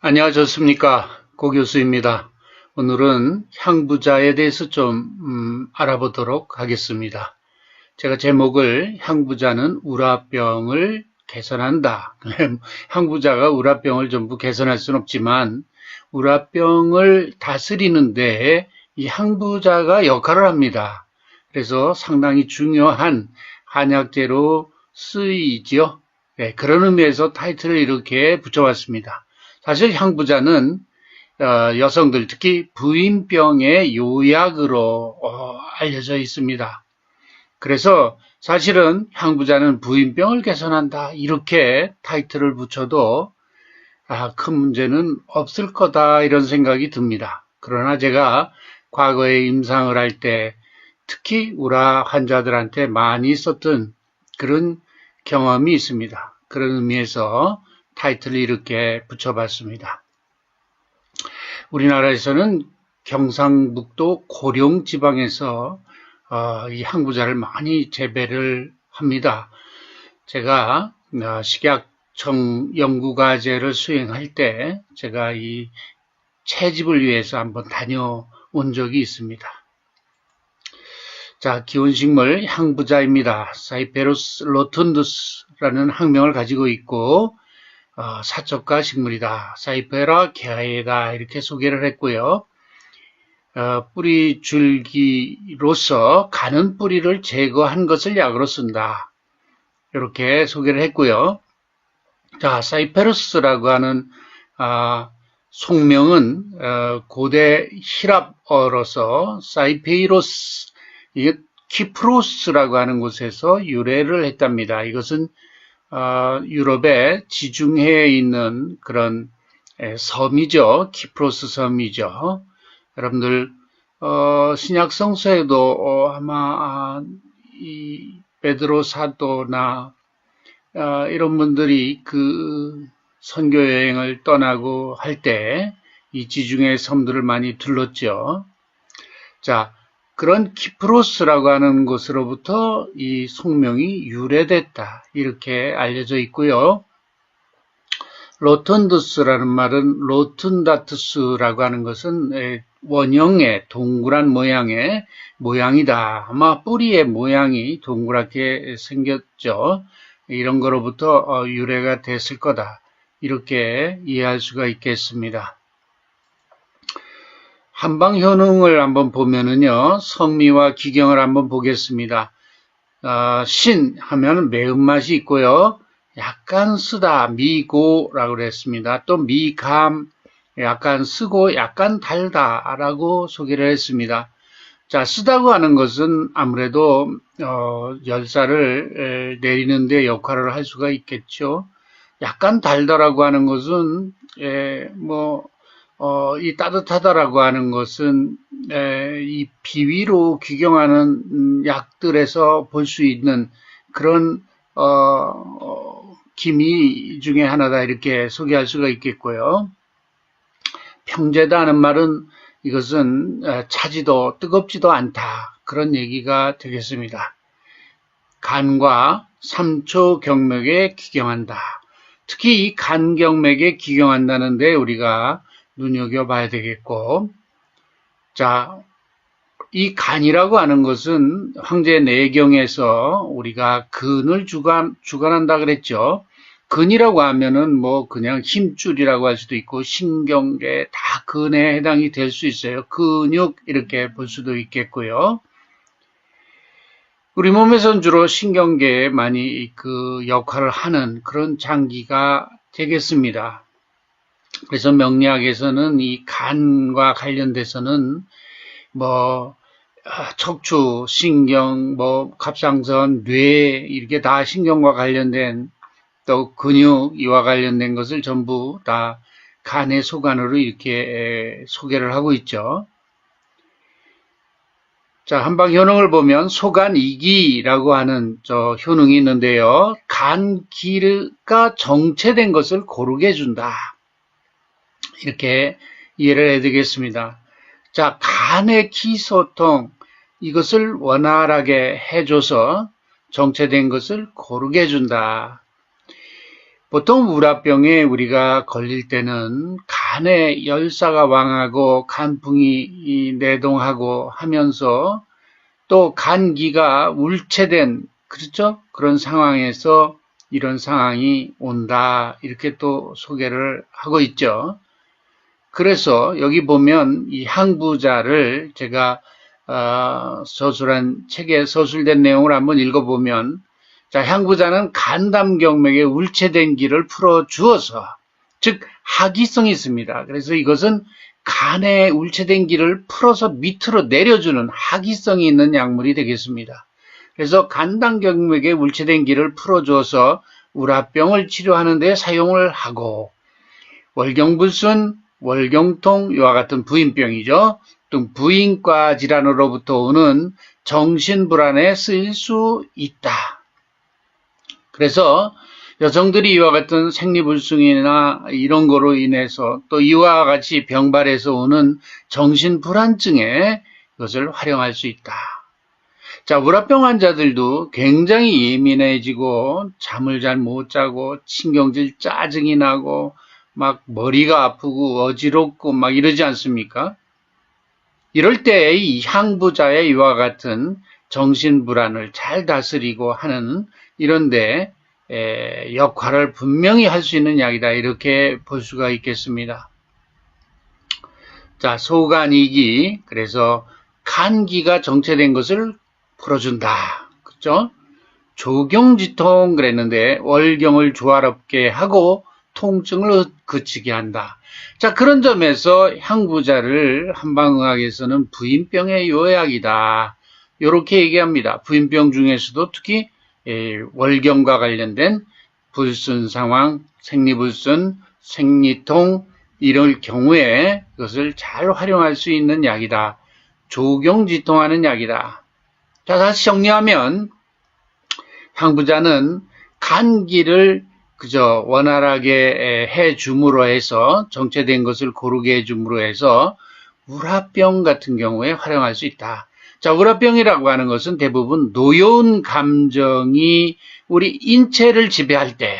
안녕하셨습니까? 고 교수입니다. 오늘은 향부자에 대해서 좀 알아보도록 하겠습니다. 제가 제목을 향부자는 우라병을 개선한다. 향부자가 우라병을 전부 개선할 수는 없지만 우라병을 다스리는데 이 향부자가 역할을 합니다. 그래서 상당히 중요한 한약재로 쓰이죠. 네, 그런 의미에서 타이틀을 이렇게 붙여봤습니다. 사실 향부자는 여성들, 특히 부인병의 요약으로 알려져 있습니다. 그래서 사실은 향부자는 부인병을 개선한다 이렇게 타이틀을 붙여도 큰 문제는 없을 거다 이런 생각이 듭니다. 그러나 제가 과거에 임상을 할 때 특히 우라 환자들한테 많이 썼던 그런 경험이 있습니다. 그런 의미에서 타이틀을 이렇게 붙여봤습니다. 우리나라에서는 경상북도 고령 지방에서 이 향부자를 많이 재배를 합니다. 제가 식약청 연구과제를 수행할 때 제가 이 채집을 위해서 한번 다녀온 적이 있습니다. 자, 기원식물 향부자입니다. 사이페로스 로톤두스라는 학명을 가지고 있고 사적가 식물이다. 사이페라 게아에다 이렇게 소개를 했고요. 뿌리 줄기로서 가는 뿌리를 제거한 것을 약으로 쓴다. 이렇게 소개를 했고요. 자, 사이페루스라고 하는 속명은 고대 히랍어로서 사이페이로스, 이게 키프로스라고 하는 곳에서 유래를 했답니다. 이것은 유럽의 지중해에 있는 그런 섬이죠. 키프로스 섬이죠. 여러분들 신약 성서에도 아마 이 베드로 사도나 이런 분들이 그 선교 여행을 떠나고 할 때 이 지중해 섬들을 많이 둘렀죠. 자, 그런 키프로스라고 하는 곳으로부터 이 속명이 유래됐다. 이렇게 알려져 있고요. 로턴두스라는 말은 로툰다투스라고 하는 것은 원형의 동그란 모양의 모양이다. 아마 뿌리의 모양이 동그랗게 생겼죠. 이런 거로부터 유래가 됐을 거다. 이렇게 이해할 수가 있겠습니다. 한방 효능을 한번 보면은요, 성미와 기경을 한번 보겠습니다. 신 하면 매운맛이 있고요. 약간 쓰다, 미고라고 그랬습니다. 또 미감, 약간 쓰고 약간 달다라고 소개를 했습니다. 자, 쓰다고 하는 것은 아무래도 열사를 내리는 데 역할을 할 수가 있겠죠. 약간 달다라고 하는 것은 이 따뜻하다라고 하는 것은 이 비위로 귀경하는 약들에서 볼 수 있는 그런 기미 중에 하나다 이렇게 소개할 수가 있겠고요. 평제다 하는 말은 이것은 차지도 뜨겁지도 않다 그런 얘기가 되겠습니다. 간과 3초 경맥에 기경한다. 특히 이 간 경맥에 기경한다는데 우리가 눈여겨봐야 되겠고, 자, 이 간이라고 하는 것은 황제 내경에서 우리가 근을 주관한다 그랬죠. 근이라고 하면은 그냥 힘줄이라고 할 수도 있고 신경계 다 근에 해당이 될 수 있어요. 근육 이렇게 볼 수도 있겠고요. 우리 몸에서는 주로 신경계에 많이 그 역할을 하는 그런 장기가 되겠습니다. 그래서 명리학에서는 이 간과 관련돼서는 척추, 신경, 갑상선, 뇌 이렇게 다 신경과 관련된 또 근육 이와 관련된 것을 전부 다 간의 소관으로 이렇게 소개를 하고 있죠. 자, 한방 효능을 보면 소간이기라고 하는 효능이 있는데요. 간기가 정체된 것을 고르게 해준다. 이렇게 이해를 해야 되겠습니다. 자, 간의 기소통 이것을 원활하게 해줘서 정체된 것을 고르게 해준다. 보통 우라병에 우리가 걸릴 때는 간에 열사가 왕하고 간풍이 내동하고 하면서 또 간기가 울체된, 그렇죠? 그런 상황에서 이런 상황이 온다, 이렇게 또 소개를 하고 있죠. 그래서 여기 보면 이 항부자를 제가 서술한 책에 서술된 내용을 한번 읽어보면, 자, 향부자는 간담경맥에 울체된 기를 풀어주어서, 즉 하기성이 있습니다. 그래서 이것은 간에 울체된 기를 풀어서 밑으로 내려주는 하기성이 있는 약물이 되겠습니다. 그래서 간담경맥에 울체된 기를 풀어주어서 우라병을 치료하는 데 사용을 하고, 월경불순, 월경통, 이와 같은 부인병이죠. 또 부인과 질환으로부터 오는 정신불안에 쓰일 수 있다. 그래서 여성들이 이와 같은 생리불순이나 이런 거로 인해서 또 이와 같이 병발해서 오는 정신불안증에 이것을 활용할 수 있다. 자, 우라병 환자들도 굉장히 예민해지고 잠을 잘 못 자고 신경질 짜증이 나고 막 머리가 아프고 어지럽고 막 이러지 않습니까? 이럴 때 이 향부자의 이와 같은 정신불안을 잘 다스리고 하는 이런데 역할을 분명히 할 수 있는 약이다, 이렇게 볼 수가 있겠습니다. 자, 소간이기, 그래서 간기가 정체된 것을 풀어준다, 그죠? 조경지통 그랬는데 월경을 조화롭게 하고 통증을 그치게 한다. 자, 그런 점에서 향부자를 한방의학에서는 부인병의 요약이다, 이렇게 얘기합니다. 부인병 중에서도 특히 월경과 관련된 불순 상황, 생리불순, 생리통 이럴 경우에 그것을 잘 활용할 수 있는 약이다. 조경지통하는 약이다. 자, 다시 정리하면 향부자는 간기를 그저 원활하게 해줌으로 해서 정체된 것을 고르게 해줌으로 해서 우라병 같은 경우에 활용할 수 있다. 자, 우라병이라고 하는 것은 대부분 노여운 감정이 우리 인체를 지배할 때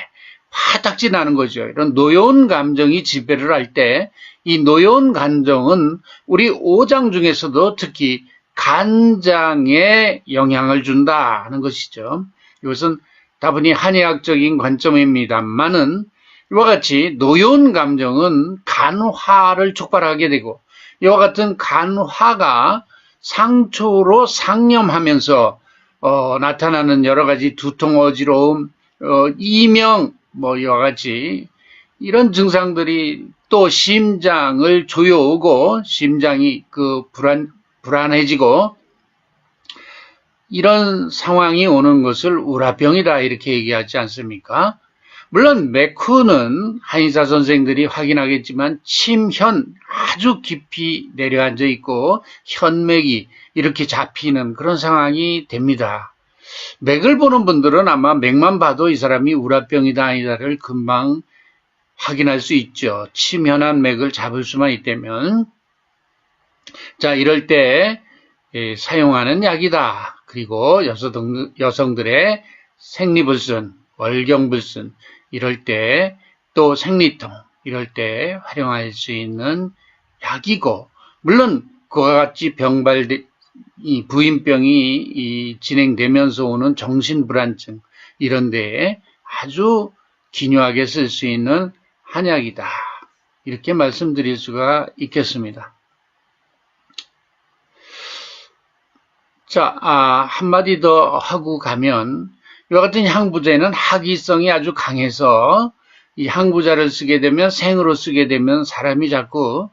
화딱지 나는 거죠. 이런 노여운 감정이 지배를 할 때 이 노여운 감정은 우리 오장 중에서도 특히 간장에 영향을 준다 하는 것이죠. 이것은 다분히 한의학적인 관점입니다만은 이와 같이 노여운 감정은 간화를 촉발하게 되고 이와 같은 간화가 상초로 상념하면서 나타나는 여러 가지 두통, 어지러움, 이명 뭐 이와 같이 이런 증상들이 또 심장을 조여오고 심장이 불안해지고 이런 상황이 오는 것을 우라병이다, 이렇게 얘기하지 않습니까? 물론 맥후는 한의사 선생들이 확인하겠지만 침현 아주 깊이 내려앉아 있고 현맥이 이렇게 잡히는 그런 상황이 됩니다. 맥을 보는 분들은 아마 맥만 봐도 이 사람이 우라병이다 아니다를 금방 확인할 수 있죠. 침현한 맥을 잡을 수만 있다면. 자, 이럴 때 사용하는 약이다. 그리고 여성들의 생리불순, 월경불순 이럴 때 또 생리통 이럴 때 활용할 수 있는 약이고, 물론 그와 같이 이 부인병이 진행되면서 오는 정신불안증 이런 데에 아주 기묘하게 쓸 수 있는 한약이다, 이렇게 말씀드릴 수가 있겠습니다. 자, 한마디 더 하고 가면 이와 같은 향부자에는 학이성이 아주 강해서 이 향부자를 쓰게 되면 생으로 쓰게 되면 사람이 자꾸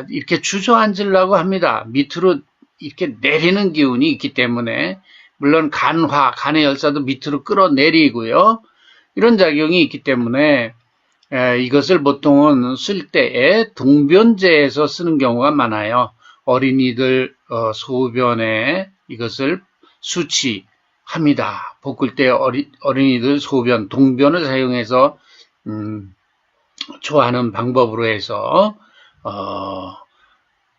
이렇게 주저앉으려고 합니다. 밑으로 이렇게 내리는 기운이 있기 때문에, 물론 간의 열사도 밑으로 끌어내리고요. 이런 작용이 있기 때문에 이것을 보통은 쓸 때에 동변제에서 쓰는 경우가 많아요. 어린이들 소변에 이것을 수치합니다. 볶을 때 어린이들 소변, 동변을 사용해서 초하는 방법으로 해서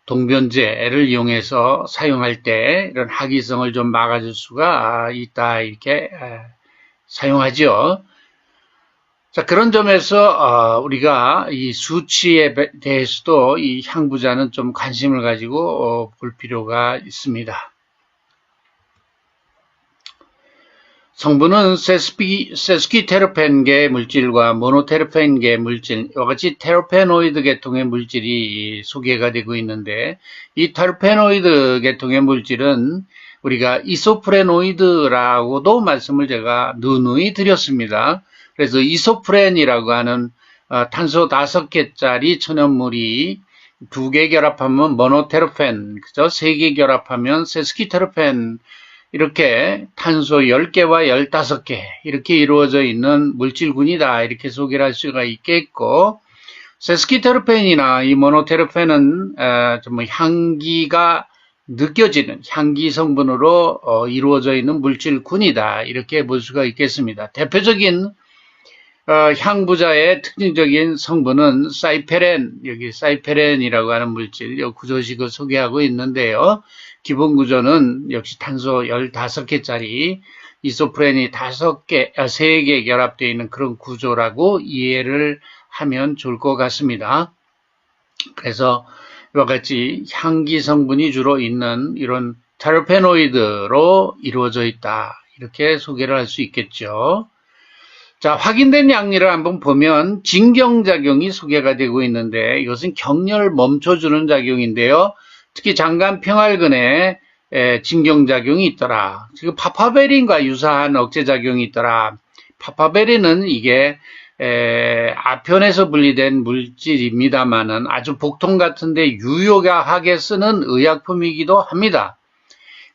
동변제를 이용해서 사용할 때 이런 학이성을 좀 막아줄 수가 있다, 이렇게 사용하죠. 자, 그런 점에서 우리가 이 수치에 대해서도 이 향부자는 좀 관심을 가지고 볼 필요가 있습니다. 성분은 세스키테르펜계 물질과 모노테르펜계 물질, 이와 같이 테르페노이드 계통의 물질이 소개가 되고 있는데, 이 테르페노이드 계통의 물질은 우리가 이소프레노이드라고도 말씀을 제가 누누이 드렸습니다. 그래서 이소프렌이라고 하는 탄소 5개짜리 천연물이 2개 결합하면 모노테르펜, 그죠? 3개 결합하면 세스키테르펜, 이렇게 탄소 10개와 15개 이렇게 이루어져 있는 물질군이다, 이렇게 소개를 할 수가 있겠고, 세스키테르펜이나 이 모노테르펜은 좀 향기가 느껴지는 향기 성분으로 이루어져 있는 물질군이다, 이렇게 볼 수가 있겠습니다. 대표적인 향부자의 특징적인 성분은 사이페렌, 여기 사이페렌이라고 하는 물질, 이 구조식을 소개하고 있는데요. 기본 구조는 역시 탄소 15개짜리 이소프렌이 3개 결합되어 있는 그런 구조라고 이해를 하면 좋을 것 같습니다. 그래서 이와 같이 향기 성분이 주로 있는 이런 테르페노이드로 이루어져 있다, 이렇게 소개를 할 수 있겠죠. 자, 확인된 양리를 한번 보면 진경작용이 소개가 되고 있는데, 이것은 격렬을 멈춰주는 작용인데요. 특히 장간 평활근에 진경작용이 있더라. 지금 파파베린과 유사한 억제작용이 있더라. 파파베린은 이게 아편에서 분리된 물질입니다만은 아주 복통 같은데 유효하게 쓰는 의약품이기도 합니다.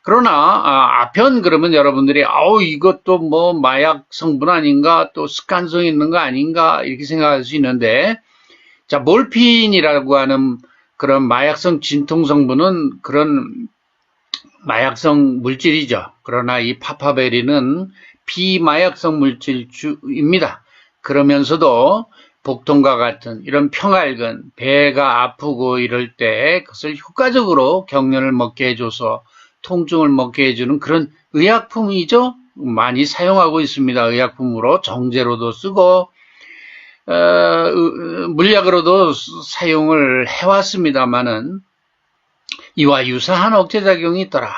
그러나 아편 그러면 여러분들이 이것도 뭐 마약 성분 아닌가, 또 습관성 있는 거 아닌가, 이렇게 생각할 수 있는데, 자, 몰핀이라고 하는 그런 마약성 진통 성분은 그런 마약성 물질이죠. 그러나 이 파파베린은 비마약성 물질입니다. 그러면서도 복통과 같은 이런 평활근, 배가 아프고 이럴 때 그것을 효과적으로 격렬을 먹게 해줘서 통증을 먹게 해주는 그런 의약품이죠. 많이 사용하고 있습니다. 의약품으로 정제로도 쓰고 물약으로도 사용을 해왔습니다만은 이와 유사한 억제작용이 있더라,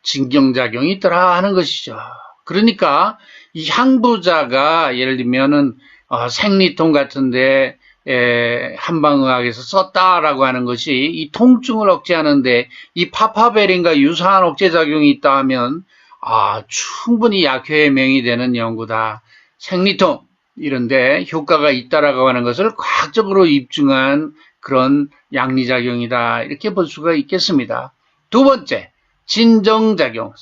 진경작용이 있더라 하는 것이죠. 그러니까 이 향부자가 예를 들면은 생리통 같은데 한방의학에서 썼다라고 하는 것이 이 통증을 억제하는데 이 파파베린과 유사한 억제작용이 있다 하면 충분히 약효에 명의되는 연구다. 생리통 이런데 효과가 있다라고 하는 것을 과학적으로 입증한 그런 양리작용이다, 이렇게 볼 수가 있겠습니다. 두 번째, 진정작용.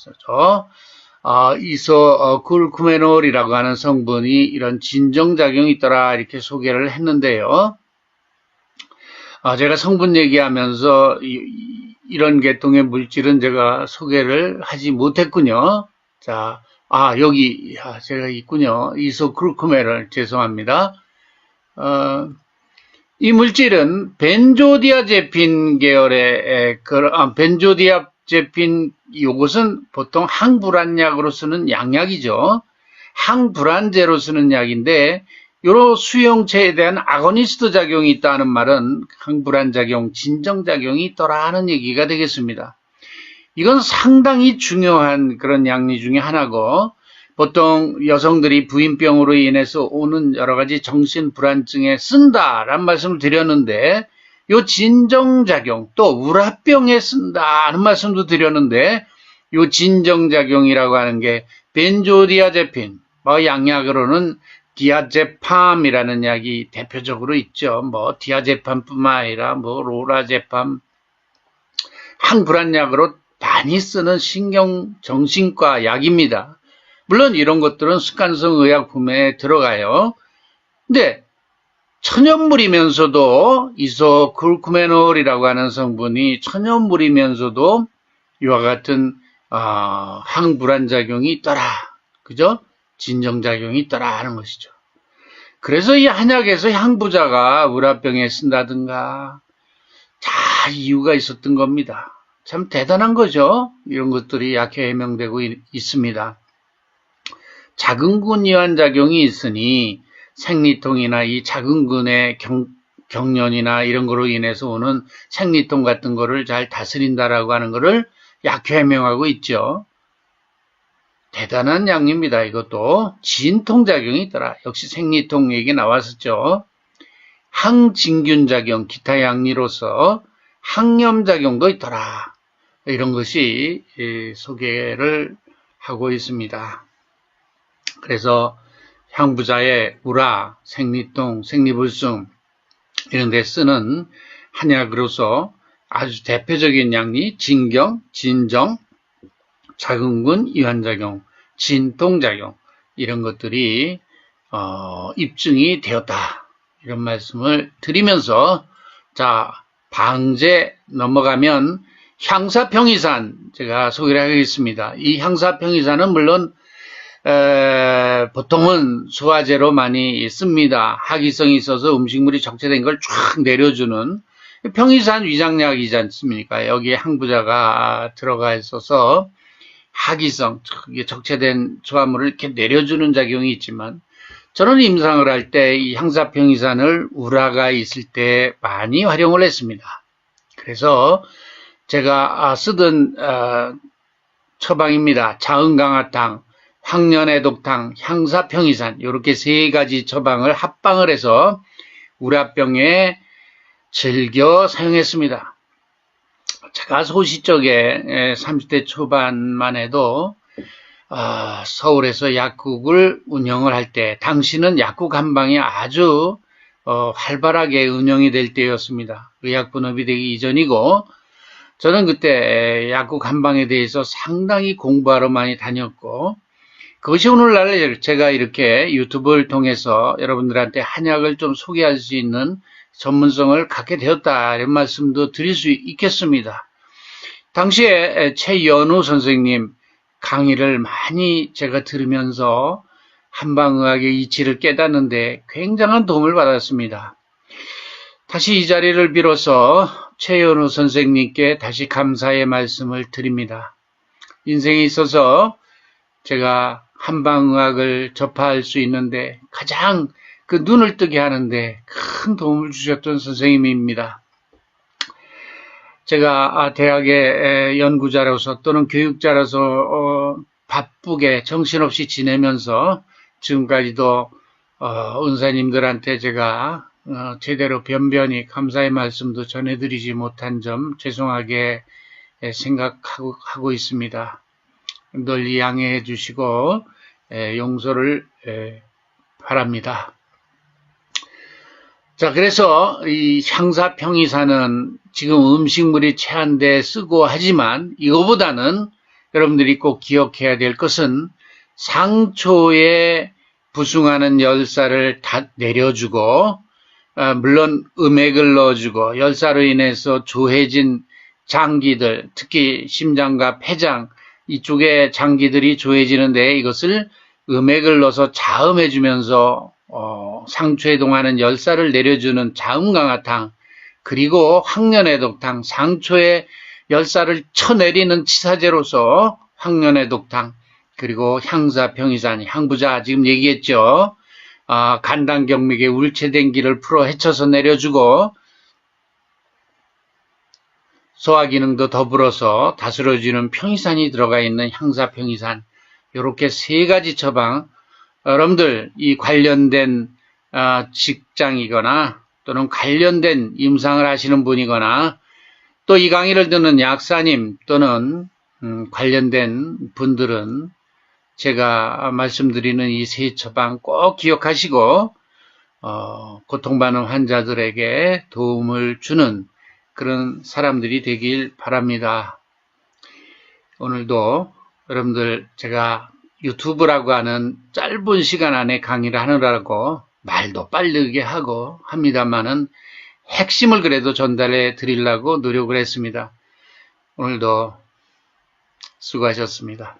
이소쿨쿠메놀이라고 하는 성분이 이런 진정작용이 있더라, 이렇게 소개를 했는데요. 제가 성분 얘기하면서 이런 계통의 물질은 제가 소개를 하지 못했군요. 자, 여기 제가 있군요. 이소쿨쿠메놀, 죄송합니다. 이 물질은 벤조디아제핀 계열의 벤조디아제핀, 이것은 보통 항불안약으로 쓰는 양약이죠. 항불안제로 쓰는 약인데, 이런 수용체에 대한 아고니스트 작용이 있다는 말은 항불안 작용, 진정 작용이 있더라 하는 얘기가 되겠습니다. 이건 상당히 중요한 그런 양리 중에 하나고, 보통 여성들이 부인병으로 인해서 오는 여러 가지 정신불안증에 쓴다라는 말씀을 드렸는데, 요 진정작용, 또 우라병에 쓴다는 말씀도 드렸는데, 요 진정작용이라고 하는 게 벤조디아제핀, 양약으로는 디아제팜이라는 약이 대표적으로 있죠. 디아제팜뿐만 아니라 로라제팜, 항불안약으로 많이 쓰는 정신과 약입니다. 물론 이런 것들은 습관성 의약품에 들어가요. 근데 천연물이면서도 이소쿨쿠메놀이라고 하는 성분이 천연물이면서도 이와 같은 항불안작용이 있더라, 그죠? 진정작용이 있더라 하는 것이죠. 그래서 이 한약에서 향부자가 우라병에 쓴다든가 다 이유가 있었던 겁니다. 참 대단한 거죠. 이런 것들이 약효 해명되고 있습니다. 자궁근이완 작용이 있으니 생리통이나 이 자궁근의 경련이나 이런 거로 인해서 오는 생리통 같은 거를 잘 다스린다라고 하는 거를 약효 해명하고 있죠. 대단한 약입니다. 이것도 진통작용이 있더라. 역시 생리통 얘기 나왔었죠. 항진균작용, 기타 약리로서 항염작용도 있더라. 이런 것이 소개를 하고 있습니다. 그래서 향부자의 우라, 생리통, 생리불순 이런 데 쓰는 한약으로서 아주 대표적인 약이 진경, 진정, 자궁근 이완작용, 진통작용 이런 것들이 입증이 되었다. 이런 말씀을 드리면서 자 방제 넘어가면 향사평이산 제가 소개를 하겠습니다. 이 향사평이산은 물론 보통은 소화제로 많이 씁니다. 학이성이 있어서 음식물이 적재된 걸 쫙 내려주는 평이산 위장약이지 않습니까? 여기에 항부자가 들어가 있어서 학이성, 적재된 소화물을 이렇게 내려주는 작용이 있지만 저는 임상을 할 때 이 향사평이산을 우라가 있을 때 많이 활용을 했습니다. 그래서 제가 쓰던 처방입니다. 자은강화탕, 황련해독탕, 향사평이산 이렇게 세 가지 처방을 합방을 해서 우라병에 즐겨 사용했습니다. 제가 소시적에 30대 초반만 해도 서울에서 약국을 운영을 할 때 당시는 약국 한방이 아주 활발하게 운영이 될 때였습니다. 의약분업이 되기 이전이고 저는 그때 약국 한방에 대해서 상당히 공부하러 많이 다녔고 그것이 오늘날 제가 이렇게 유튜브를 통해서 여러분들한테 한약을 좀 소개할 수 있는 전문성을 갖게 되었다 이런 말씀도 드릴 수 있겠습니다. 당시에 최연우 선생님 강의를 많이 제가 들으면서 한방의학의 이치를 깨닫는데 굉장한 도움을 받았습니다. 다시 이 자리를 빌어서 최연우 선생님께 다시 감사의 말씀을 드립니다. 인생에 있어서 제가 한방의학을 접할 수 있는데 가장 그 눈을 뜨게 하는데 큰 도움을 주셨던 선생님입니다. 제가 대학의 연구자로서 또는 교육자로서 바쁘게 정신없이 지내면서 지금까지도 은사님들한테 제가 제대로 변변히 감사의 말씀도 전해드리지 못한 점 죄송하게 생각하고 있습니다. 늘 양해해 주시고 용서를 바랍니다. 자, 그래서 이 향사평이산은 지금 음식물이 체한데 쓰고 하지만 이거보다는 여러분들이 꼭 기억해야 될 것은 상초에 부숭하는 열사를 다 내려주고 물론 음액을 넣어주고 열사로 인해서 조해진 장기들 특히 심장과 폐장 이쪽에 장기들이 조해지는데 이것을 음액을 넣어서 자음해주면서 상초에 동하는 열사를 내려주는 자음강화탕 그리고 황련해독탕 상초에 열사를 쳐내리는 치사제로서 황련해독탕 그리고 향사평이산 향부자 지금 얘기했죠. 간단경맥의 울체된 기를 풀어 헤쳐서 내려주고 소화기능도 더불어서 다스려주는 평이산이 들어가 있는 향사평이산 이렇게 세 가지 처방 여러분들 이 관련된 직장이거나 또는 관련된 임상을 하시는 분이거나 또 이 강의를 듣는 약사님 또는 관련된 분들은 제가 말씀드리는 이 세 처방 꼭 기억하시고 고통받는 환자들에게 도움을 주는 그런 사람들이 되길 바랍니다. 오늘도 여러분들 제가 유튜브라고 하는 짧은 시간 안에 강의를 하느라고 말도 빠르게 하고 합니다만은 핵심을 그래도 전달해 드리려고 노력을 했습니다. 오늘도 수고하셨습니다.